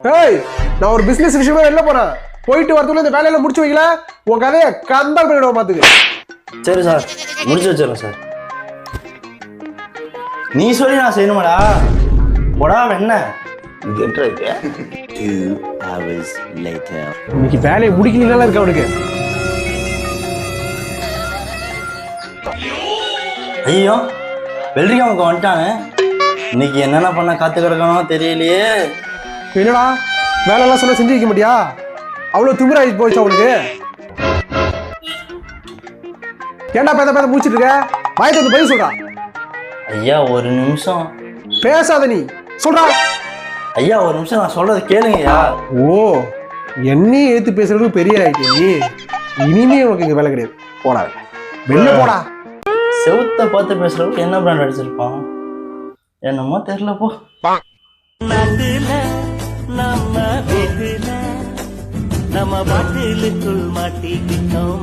ஏய், நான் ஒரு பிசினஸ் விஷயமா வெளில போறேன். போயிட்டு வரதுக்குள்ள இந்த வேலையில முடிச்சு வைக்கல உன் கதையை கந்தால் பண்ணிடுவோம் பாத்துக்கு. சரி சார், முடிச்சு வச்சிடறேன் சார். நீ சொல்லி நான் செய்யணுமாடா? போடா என்ன இன்னைக்கு வேலையை முடிக்கல இருக்க அவனுக்கு. ஐயோ, வெள்ளரிக்காமக்கு வந்துட்டானே. இன்னைக்கு என்னென்ன பண்ண காத்து கிடக்கணும் தெரியலையே. என்னடா வேலை எல்லாம் சொன்னா செஞ்சு வைக்க மாட்டியா? அவ்வளவு திமிராகி போயிடுச்சு அவனுக்கு. ஏன்டா பேத பேத முடிச்சிட்டு இருக்க? வாயத்தை வந்து பதில் சொல்றா. ஐயா ஒரு நிமிஷம் பேசாத நீ, சொல்றா. ஐயா ஒரு நிமிஷம், நான் சொல்றது கேளுங்கய்யா. ஓ, என்னையும் ஏத்து பேசுறதுக்கு பெரிய ஆயிட்டே நீ. இனிமே உனக்கு இங்க வேலை கிடையாது. போடா வெளில போடா. செவுத்த பார்த்து பேசுறதுக்கு என்ன பிராண்ட் அடிச்சிருப்பான் என்னமோ தெரியல போ. நம்ம பாட்டிலுக்குள் மாட்டிக்கிட்டோம்